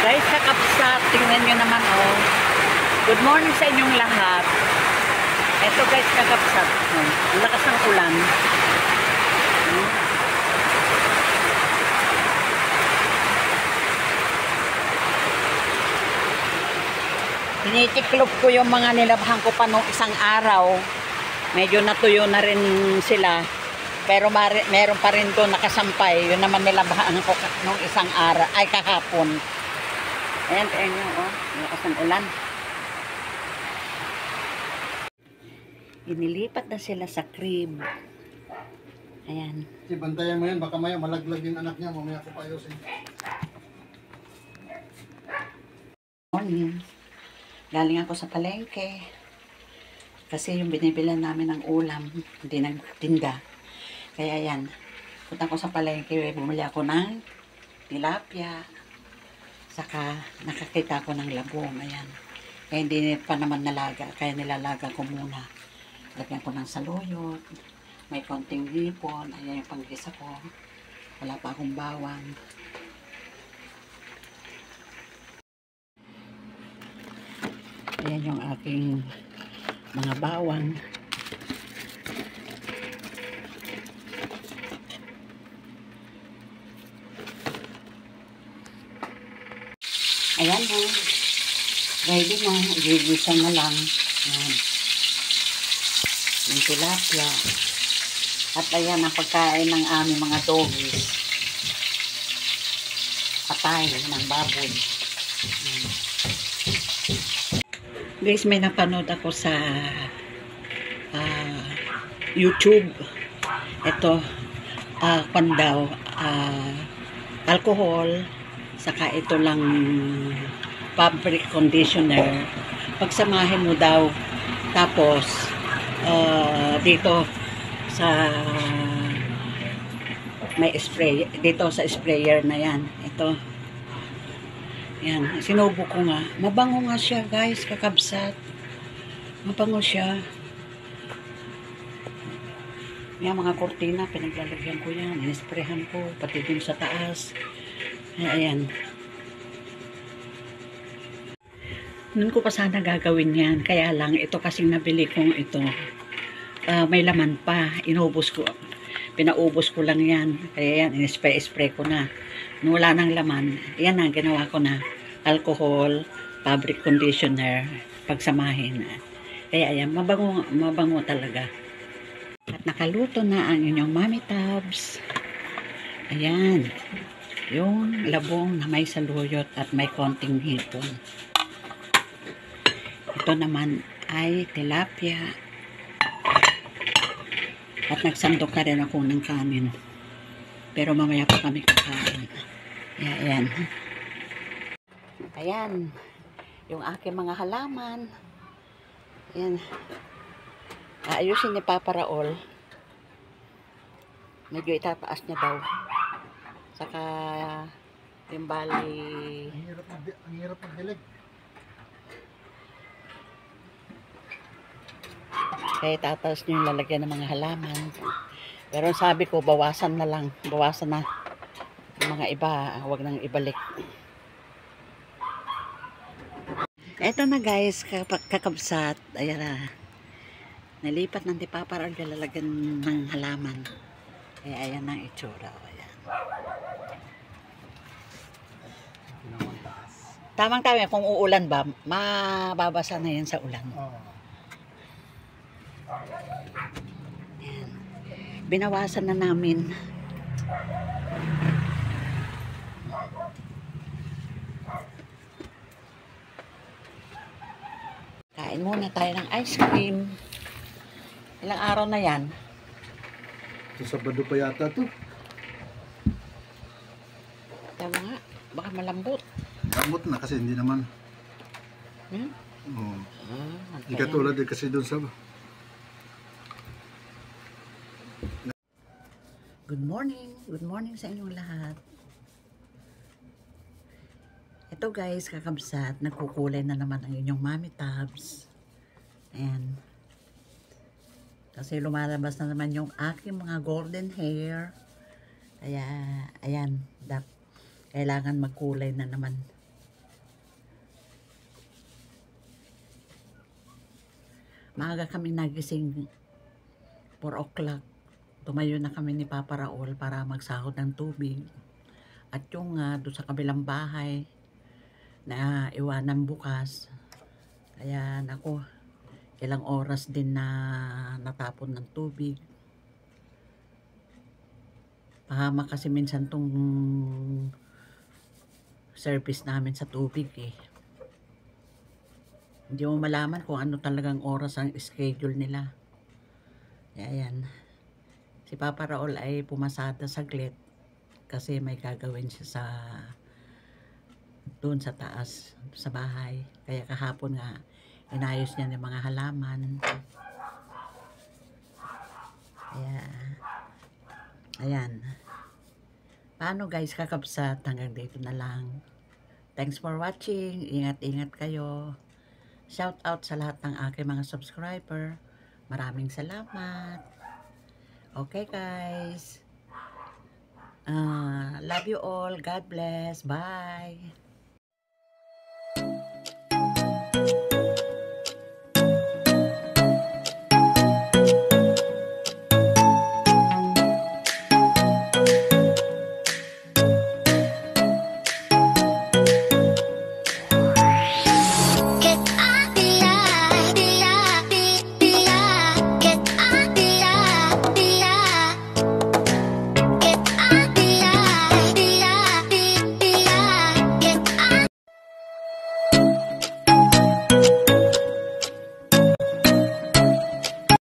Guys, kakapsat, tingnan nyo naman oh. Good morning sa inyong lahat. Ito guys, kakapsat. Ang lakas ng ulan. Tinitiklop ko yung mga nilabhan ko pa nung isang araw. Medyo natuyo na rin sila. Pero meron pa rin doon nakasampay. Yun naman nilabhan ko nung isang araw. Ay, kahapon. Ayan, ayan nyo, oh. Lakas ng ulan. Inilipat na sila sa crib. Ayan. Si bantayan mo yan, baka maya malaglag yung anak niya. Mamaya ko pa ayusin. Morning. Galing ako sa palengke. Kasi yung binibilan namin ng ulam, hindi nagtinda. Kaya yan. Punta ko sa palengke, bumili ako ng tilapia. Saka nakakita ko ng labong. Ayan. Kaya hindi pa naman nalaga. Kaya nilalaga ko muna. Lagyan ko ng saluyot. May konting hipon. Ayan yung panggisa ko. Wala pa akong bawang. Ayan yung aking mga bawang. Ayan na. Ready na. Gigisa na lang. Ayan. Yung tilapia. At ayan ang pagkain ng aming mga doggies. Patay ng baboy. Ayan. Guys, may napanood ako sa YouTube. Ito, pandaw, alcohol, saka ito lang fabric conditioner. Pagsamahin mo daw, tapos dito sa may spray, dito sa sprayer na yan. Ito. Yan, sinubo ko nga. Mabango nga siya, guys, kakabsat. Mabango siya. Yan, mga kortina, pinaglalagyan ko yan. Inisprehan ko, pati din sa taas. Ayan. Noon ko pa sana gagawin yan. Kaya lang, ito kasing nabili kong ito. May laman pa. Inubos ko. Pinaubos ko lang yan. Kaya yan, inispray ko na. Nung wala nang laman, yan na, ginawa ko na. Alcohol, fabric conditioner, pagsamahin. Kaya ayan, mabango talaga. At nakaluto na ang inyong Mommy Tabs. Ayan. Yung labong na may saluyot at may konting hipon. Ito naman ay tilapia. At nagsandok ka rin ako ng kanin. Pero mamaya pa kami kakain. Ayan. Ayan. Yung aking mga halaman. Ayan. Ayusin ni Papa Raul. Medyo itataas niya daw. Saka yung bali. Ang hirap magdilig. Kaya tataas niyo yung lalagyan ng mga halaman. Pero sabi ko, bawasan na lang. Bawasan na. Yung mga iba, huwag nang ibalik. Eto na guys, kakabsat. Ayan na. Nalipat ng Papa Raul, lalagyan ng halaman. Kaya ayan ang itsura. Ayan. Tamang-tama, kung uulan ba, mababasa na yan sa ulan. Ayan. Binawasan na namin. Kain muna tayo ng ice cream. Ilang araw na yan? Sa Sabado pa yata to. Tama nga. Baka malambot. Gamot na kasi hindi naman. Hmm? Oo. Hindi Okay. katulad din kasi doon sa... Good morning. Good morning sa inyong lahat. Ito guys, kakabsat. Nagkukulay na naman ang inyong mommy tabs. Ayan. Kasi lumalabas na naman yung aking mga golden hair. Kaya, ayan. Kailangan magkulay na naman. Maaga kami nagising 4 o'clock. Tumayo na kami ni Papa Raul para magsahod ng tubig. At yung doon sa kabilang bahay na iwanan bukas. Kaya naku, ilang oras din na natapon ng tubig. Pahama kasi minsan tong service namin sa tubig eh. Hindi mo malaman kung ano talagang oras ang schedule nila. Kaya yan. Si Papa Raul ay pumasada saglit kasi may gagawin siya sa doon sa taas sa bahay. Kaya kahapon nga inayos niya ng mga halaman. Kaya ayan. Paano guys, kakabsat, hanggang dito na lang. Thanks for watching. Ingat-ingat kayo. Shout out sa lahat ng aking mga subscriber. Maraming salamat. Okay guys. Love you all. God bless. Bye.